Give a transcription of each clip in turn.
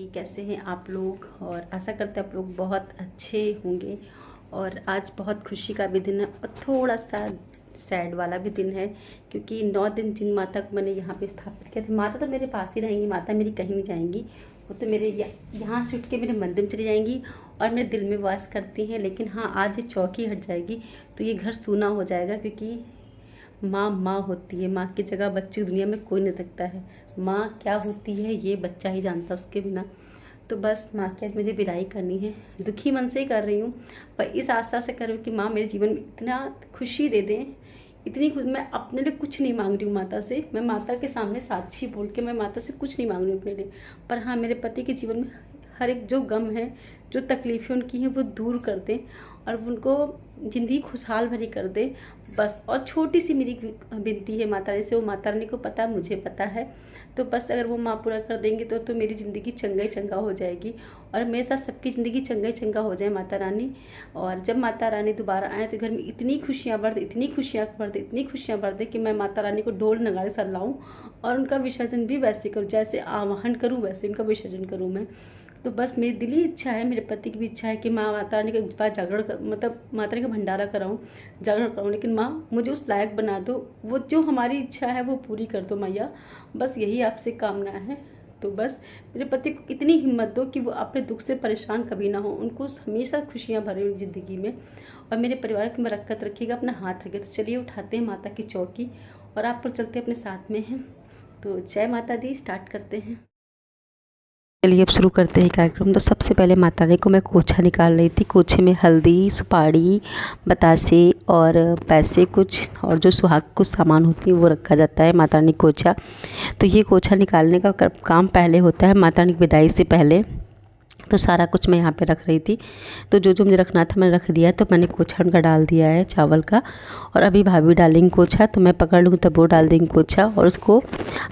कैसे हैं आप लोग। और आशा करते हैं आप लोग बहुत अच्छे होंगे। और आज बहुत खुशी का भी दिन है और थोड़ा सा सैड वाला भी दिन है, क्योंकि 9 दिन जिन माता को मैंने यहाँ पे स्थापित किया था, माता तो मेरे पास ही रहेंगी, माता मेरी कहीं नहीं जाएंगी। वो तो मेरे यहाँ से उठ के मेरे मंदिर में चली जाएंगी और मेरे दिल में वास करती हैं। लेकिन हाँ, आज ये चौकी हट जाएगी तो ये घर सूना हो जाएगा, क्योंकि माँ माँ होती है। माँ की जगह बच्ची दुनिया में कोई नहीं सकता है। माँ क्या होती है ये बच्चा ही जानता उसके बिना। तो बस माँ की आज मुझे विदाई करनी है, दुखी मन से ही कर रही हूँ, पर इस आशा से कर रही हूँ कि माँ मेरे जीवन में इतना खुशी दे दें, इतनी खुश। मैं अपने लिए कुछ नहीं मांग रही हूँ माता से, मैं माता के सामने साक्षी बोल के मैं माता से कुछ नहीं मांग रही हूँ अपने लिए। पर हाँ, मेरे पति के जीवन में हर एक जो गम है, जो तकलीफ़ें उनकी हैं, वो दूर कर दें और उनको ज़िंदगी खुशहाल भरी कर दे बस। और छोटी सी मेरी विनती है माता रानी से, वो माता रानी को पता है, मुझे पता है। तो बस अगर वो माँ पूरा कर देंगी तो मेरी ज़िंदगी चंगा ही चंगा हो जाएगी और मेरे साथ सबकी ज़िंदगी चंगा ही चंगा हो जाए माता रानी। और जब माता रानी दोबारा आए तो घर में इतनी खुशियाँ बढ़ दे, इतनी खुशियाँ बढ़ दे, इतनी खुशियाँ बढ़ दे कि मैं माता रानी को ढोल नगाड़े साथ लाऊँ और उनका विसर्जन भी वैसे करूँ, जैसे आवाहन करूँ वैसे उनका विसर्जन करूँ मैं। तो बस मेरी दिली इच्छा है, मेरे पति की भी इच्छा है कि माँ माता रानी के पास जागरण कर, मतलब माता रानी का भंडारा कराऊँ, जागरण कराऊँ। लेकिन माँ मुझे उस लायक बना दो, वो जो हमारी इच्छा है वो पूरी कर दो मैया, बस यही आपसे कामना है। तो बस मेरे पति को इतनी हिम्मत दो कि वो अपने दुख से परेशान कभी ना हो, उनको हमेशा खुशियाँ भरे उनकी ज़िंदगी में। और मेरे परिवार की बरकत रखिएगा, अपना हाथ रखिए। तो चलिए उठाते हैं माता की चौकी और आप पर चलते अपने साथ में हैं। तो जय माता दी, स्टार्ट करते हैं। चलिए अब शुरू करते हैं कार्यक्रम। तो सबसे पहले माता रानी को मैं कोछा निकाल रही थी। कोछे में हल्दी, सुपारी, बतासे और पैसे कुछ और जो सुहाग कुछ सामान होती है वो रखा जाता है माता रानी कोछा। तो ये कोछा निकालने का काम पहले होता है माता रानी की विदाई से पहले। तो सारा कुछ मैं यहाँ पे रख रही थी। तो जो जो मुझे रखना था मैंने रख दिया है। तो मैंने कोछा उनका डाल दिया है चावल का, और अभी भाभी डालेंगे कोछा, तो मैं पकड़ लूँगी तब वो डाल देंगे कोछा। और उसको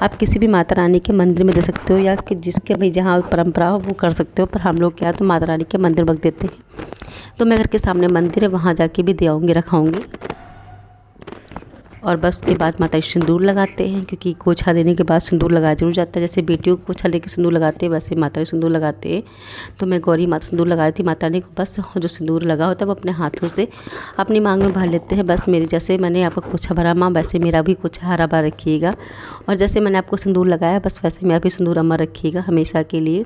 आप किसी भी माता रानी के मंदिर में दे सकते हो, या कि जिसके भाई जहाँ परंपरा हो वो कर सकते हो, पर हम लोग क्या तो माता रानी के मंदिर में रख देते हैं। तो मैं घर के सामने मंदिर है, वहाँ जाके भी दे आऊँगी, रखाऊँगी। और बस के बाद माता सिंदूर लगाते हैं, क्योंकि कोछा देने के बाद सिंदूर लगाया जरूर जाता है। जैसे बेटियों को कोछा लेके सिंदूर लगाते हैं, वैसे माता सिंदूर लगाते हैं। तो मैं गौरी माता सिंदूर लगा रही थी माता रानी को। बस जो सिंदूर लगा होता है वो अपने हाथों से अपनी मांग में भर लेते हैं। बस मेरे जैसे मैंने आपका कोछा भरा माँ, वैसे मेरा भी कोछा हरा भरा रखिएगा। और जैसे मैंने आपको सिंदूर लगाया, बस वैसे मेरा भी सिंदूर अमर रखिएगा हमेशा के लिए।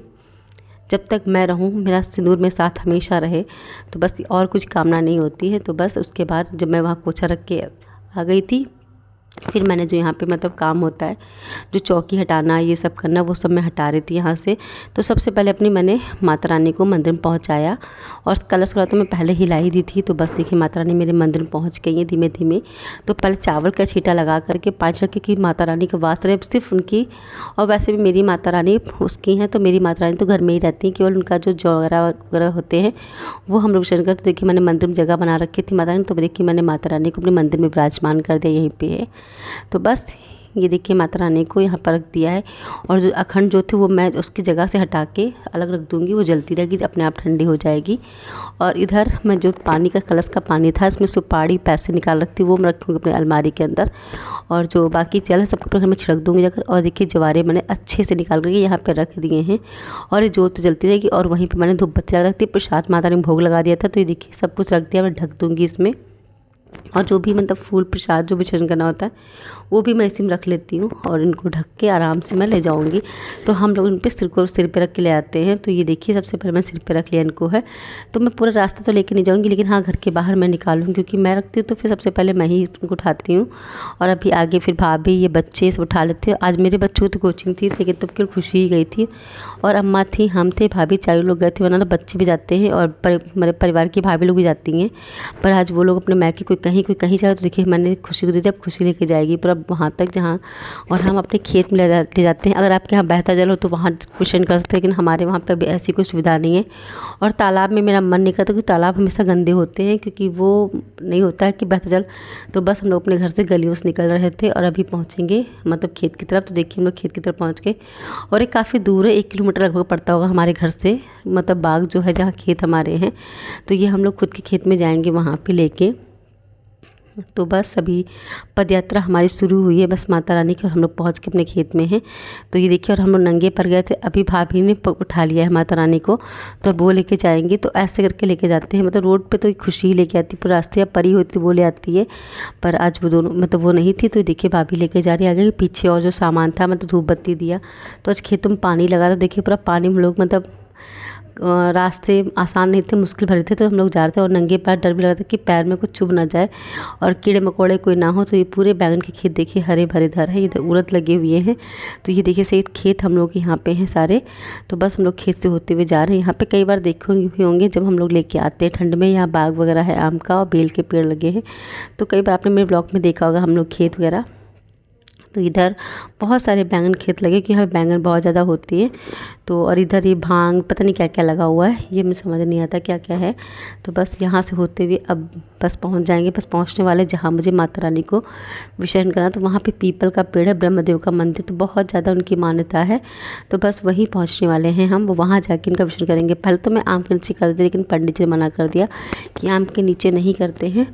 जब तक मैं रहूँ मेरा सिंदूर में साथ हमेशा रहे। तो बस और कुछ कामना नहीं होती है। तो बस उसके बाद जब मैं वहाँ कोछा रख के आ गई थी, फिर मैंने जो यहाँ पे मतलब काम होता है, जो चौकी हटाना ये सब करना, वो सब मैं हटा रही थी यहाँ से। तो सबसे पहले अपनी मैंने माता रानी को मंदिर में पहुँचाया, और कलश वाला तो मैं पहले हिलाई दी थी। तो बस देखिए माता रानी मेरे मंदिर में पहुँच गई हैं धीमे धीमे। तो पहले चावल का छींटा लगा करके 5 रखे कि माता रानी का वास रहे सिर्फ उनकी। और वैसे भी मेरी माता रानी उसकी हैं, तो मेरी माता रानी तो घर में ही रहती हैं, केवल उनका जो जौरा वगैरह होते हैं वो हम लोग विसर्जन करते। तो देखिए मैंने मंदिर में जगह बना रखी थी माता रानी, तो देखिए मैंने माता रानी को अपने मंदिर में विराजमान कर दिया, यहीं पे है। तो बस ये देखिए माता रानी को यहाँ पर रख दिया है। और जो अखंड जो थी वो मैं उसकी जगह से हटा के अलग रख दूँगी, वो जलती रहेगी, अपने आप ठंडी हो जाएगी। और इधर मैं जो पानी का कलश का पानी था, इसमें सुपारी पैसे निकाल रखती, वो मैं रखूँगी अपने अलमारी के अंदर। और जो बाकी चल है सबको घर में छिड़क दूँगी जाकर। और देखिए जवारे मैंने अच्छे से निकाल करके यहाँ पर रख दिए हैं, और ये जोत जलती रहेगी। और वहीं पर मैंने धूप बत्ती लगा रखती, प्रसाद माता ने भोग लगा दिया था। तो ये देखिए सब कुछ रख दिया, मैं ढक दूँगी इसमें। और जो भी मतलब फूल प्रसाद जो विसर्जन करना होता है वो भी मैं इसी में रख लेती हूँ, और इनको ढक के आराम से मैं ले जाऊँगी। तो हम लोग इन पे सिर पे रख के ले आते हैं। तो ये देखिए सबसे पहले मैं सिर पे रख लिया इनको है। तो मैं पूरा रास्ता तो लेके नहीं जाऊँगी, लेकिन हाँ घर के बाहर मैं निकालूँ, क्योंकि मैं रखती हूँ तो फिर सबसे पहले मैं ही इनको उठाती हूँ। और अभी आगे फिर भाभी ये बच्चे सब उठा लेते हैं। आज मेरे बच्चों की तो कोचिंग थी, लेकिन तो फिर खुशी ही गई थी। और अम्मा थी, हम थे, भाभी, चारों लोग गए थे, वरना तो बच्चे भी जाते हैं और मेरे परिवार की भाभी लोग भी जाती हैं। पर आज वो लोग अपने मैके कोई कहीं जाए। तो देखिए मैंने खुशी को दी थी, अब खुशी लेके जाएगी पूरा वहाँ तक जहाँ। और हम अपने खेत में ले जाते हैं। अगर आपके यहाँ बहता जल हो तो वहाँ क्वेश्चन कर सकते हैं, लेकिन हमारे वहाँ पे ऐसी कोई सुविधा नहीं है। और तालाब में मेरा मन नहीं करता, क्योंकि तालाब हमेशा गंदे होते हैं, क्योंकि वो नहीं होता है कि बहता जल। तो बस हम लोग अपने घर से गलियों से निकल रहे थे, और अभी पहुँचेंगे मतलब खेत की तरफ। तो देखिए हम लोग खेत की तरफ पहुँच गए, और ये काफ़ी दूर है, 1 किलोमीटर लगभग पड़ता होगा हमारे घर से, मतलब बाग जो है जहाँ खेत हमारे हैं। तो ये हम लोग खुद के खेत में जाएंगे वहाँ पे लेके। तो बस अभी पद यात्रा हमारी शुरू हुई है बस माता रानी की, और हम लोग पहुँच के अपने खेत में हैं। तो ये देखिए, और हम लोग नंगे पर गए थे, अभी भाभी ने उठा लिया है माता रानी को, तो वो लेके जाएंगी। तो ऐसे करके लेके जाते हैं, मतलब रोड पे तो खुशी ही लेके आती, पूरा रास्ते या परी होती वो ले आती है, पर आज वो दोनों मतलब वो नहीं थी। तो देखिए भाभी लेके जा रही है आगे, पीछे और जो सामान था मतलब धूप बत्ती दिया। तो आज खेतों में पानी लगा था, देखिए पूरा पानी हम लोग मतलब रास्ते आसान नहीं थे, मुश्किल भरे थे। तो हम लोग जा रहे थे और नंगे पैर, डर भी लग रहा था कि पैर में कुछ चुभ ना जाए और कीड़े मकोड़े कोई ना हो। तो ये पूरे बैंगन के खेत देखिए हरे भरे धर हैं, इधर उड़द लगे हुए हैं। तो ये देखिए सही खेत हम लोग यहाँ पे हैं सारे। तो बस हम लोग खेत से होते हुए जा रहे हैं। यहाँ पे कई बार देखेंगे भी होंगे जब हम लोग लेके आते हैं ठंड में, यहाँ बाग वगैरह है आम का और बेल के पेड़ लगे हैं। तो कई बार आपने मेरे ब्लॉग में देखा होगा हम लोग खेत वगैरह। तो इधर बहुत सारे बैंगन खेत लगे कि यहाँ बैंगन बहुत ज़्यादा होती है। तो और इधर ये भांग पता नहीं क्या क्या लगा हुआ है, ये मुझे समझ नहीं आता क्या क्या है। तो बस यहाँ से होते हुए अब बस पहुँच जाएंगे, बस पहुँचने वाले जहाँ मुझे माता रानी को विसर्जन करना। तो वहाँ पे पीपल का पेड़ है, ब्रह्मदेव का मंदिर, तो बहुत ज़्यादा उनकी मान्यता है। तो बस वहीं पहुँचने वाले हैं हम, वो वहाँ जाके इनका विसर्जन करेंगे। पहले तो मैं आम के नीचे कर दी, लेकिन पंडित जी ने मना कर दिया कि आम के नीचे नहीं करते हैं,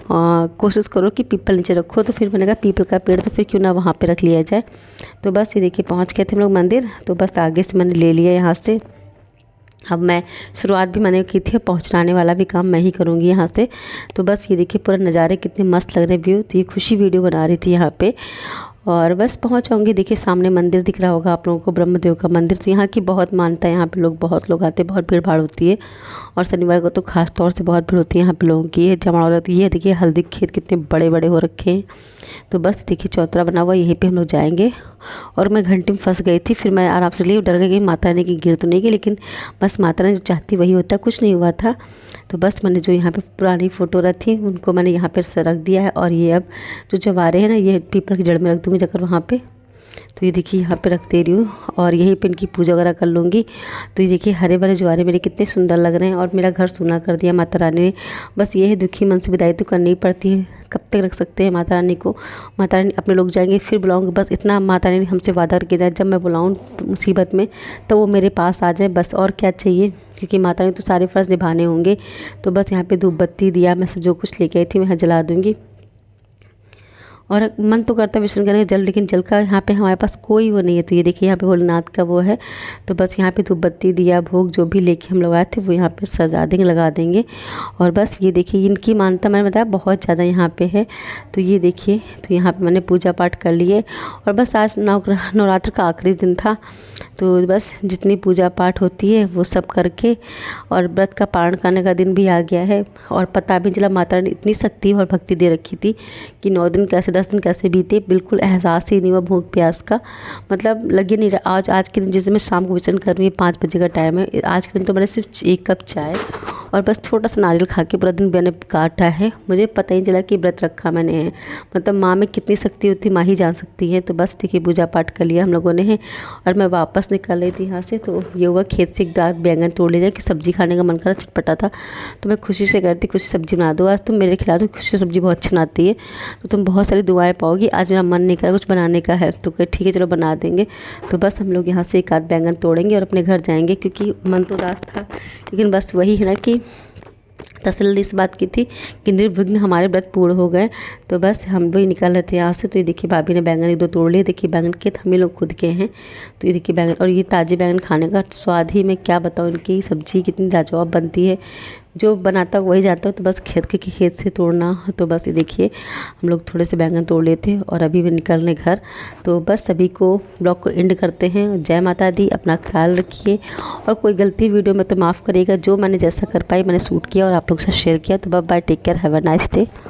कोशिश करो कि पीपल नीचे रखो। तो फिर मैंने कहा पीपल का पेड़ तो फिर क्यों ना वहाँ पे रख लिया जाए। तो बस ये देखिए पहुँच गए थे हम लोग मंदिर। तो बस आगे से मैंने ले लिया यहाँ से। अब मैं शुरुआत भी मैंने की थी, पहुँचाने वाला भी काम मैं ही करूँगी यहाँ से। तो बस ये देखिए पूरा नज़ारे कितने मस्त लग रहे व्यू। तो ये खुशी वीडियो बना रही थी यहाँ पे, और बस पहुँच जाऊँगी। देखिए सामने मंदिर दिख रहा होगा आप लोगों को, ब्रह्मदेव का मंदिर। तो यहाँ की बहुत मान्यता है, यहाँ पे लोग बहुत लोग आते हैं, बहुत भीड़ भाड़ होती है, और शनिवार को तो खास तौर से बहुत भीड़ होती है यहाँ पे लोगों की। जमा हो जाती है। देखिए हल्दी खेत कितने बड़े बड़े हो रखे हैं। तो बस देखिए चौतरा बना हुआ, यहीं पे हम लोग जाएंगे। और मैं घंटे में फंस गई थी, फिर मैं आराम से लिए, डर गई माता रानी की गिर तो नहीं गई, लेकिन बस माता रानी जो चाहती वही होता, कुछ नहीं हुआ था। तो बस मैंने जो यहाँ पे पुरानी फ़ोटो रखी उनको मैंने यहाँ पर रख दिया है, और ये अब जो जवारे हैं ना ये पीपल की जड़ में रख दूँगी जाकर वहाँ पे। तो ये देखिए यहाँ पे रख दे रही हूँ, और यहीं पे इनकी पूजा वगैरह कर लूँगी। तो ये देखिए हरे भरे ज्वारे मेरे कितने सुंदर लग रहे हैं, और मेरा घर सूना कर दिया माता रानी ने। बस ये है दुखी मन से विदाई तो करनी पड़ती है, कब तक रख सकते हैं माता रानी को। माता रानी अपने लोग जाएंगे फिर बुलाऊँगी, बस इतना माता रानी हमसे वादा करके जाए, जब मैं बुलाऊँ मुसीबत में तो वो मेरे पास आ जाए, बस और क्या चाहिए। क्योंकि माता रानी तो सारे फ़र्ज़ निभाने होंगे। तो बस यहाँ पे धूप बत्ती दिया मैं सब जो कुछ लेके आई थी मैं जला दूँगी। और मन तो करता है विसर्जन करने का जल, लेकिन जल का यहाँ पे हमारे पास कोई वो नहीं है। तो ये देखिए यहाँ पे भोलेनाथ का वो है। तो बस यहाँ पे धूप बत्ती दिया भोग जो भी लेके हम लोग आए थे वो यहाँ पे सजा देंगे, लगा देंगे। और बस ये देखिए इनकी मान्यता मैंने बताया बहुत ज़्यादा यहाँ पे है। तो ये देखिए, तो यहाँ पे मैंने पूजा पाठ कर लिए, और बस आज नवरात्र का आखिरी दिन था। तो बस जितनी पूजा पाठ होती है वो सब करके, और व्रत का पारण करने का दिन भी आ गया है। और पता भी चला माता ने इतनी शक्ति और भक्ति दे रखी थी कि 9 दिन कैसे 10 दिन कैसे बीते बिल्कुल एहसास ही नहीं हुआ भूख प्यास का, मतलब लगे नहीं रहा। आज के दिन जैसे मैं शाम को विचरण कर रही हूँ, 5 बजे का टाइम है, आज के दिन तो मैंने सिर्फ 1 कप चाय और बस छोटा सा नारियल खा के पूरा दिन मैंने काटा है। मुझे पता ही नहीं चला कि व्रत रखा मैंने है। मतलब माँ में कितनी शक्ति होती माँ ही जान सकती है। तो बस देखिए पूजा पाठ कर लिया हम लोगों ने है, और मैं वापस निकल रही थी यहाँ से। तो ये हुआ खेत से एक दाग बैंगन तोड़ ले जाए कि सब्ज़ी खाने का मन करा, चटपटा था। तो मैं खुशी से कहती खुशी सब्ज़ी बना दो आज तुम मेरे खिला दो, खुशी सब्ज़ी बहुत अच्छी बनाती है, तो तुम बहुत सारी दुआएं पाओगी। आज मेरा मन नहीं करा कुछ बनाने का है, तो ठीक है चलो बना देंगे। तो बस हम लोग यहाँ से एक आध बैंगन तोड़ेंगे और अपने घर जाएंगे, क्योंकि मन तो उदास था, लेकिन बस वही है ना कि तसल्ली इस बात की थी कि निर्विघ्न हमारे व्रत पूर्ण हो गए। तो बस हम भी निकल रहे थे यहाँ से। तो ये देखिए भाभी ने बैंगन 1-2 तोड़ लिए। देखिए बैंगन के हम ही लोग खुद के हैं। तो ये देखिए बैंगन, और ये ताज़े बैंगन खाने का स्वाद ही मैं क्या बताऊँ, इनकी सब्ज़ी कितनी लाजवाब बनती है, जो बनाता वही जानता हो। तो बस खेत से तोड़ना। तो बस ये देखिए हम लोग थोड़े से बैंगन तोड़ लेते और अभी भी निकलने घर। तो बस सभी को ब्लॉग को एंड करते हैं। जय माता दी, अपना ख्याल रखिए, और कोई गलती वीडियो में तो माफ़ करिएगा। जो मैंने जैसा कर पाई मैंने शूट किया और आप लोग से शेयर किया। तो bye bye, take care, have a nice day.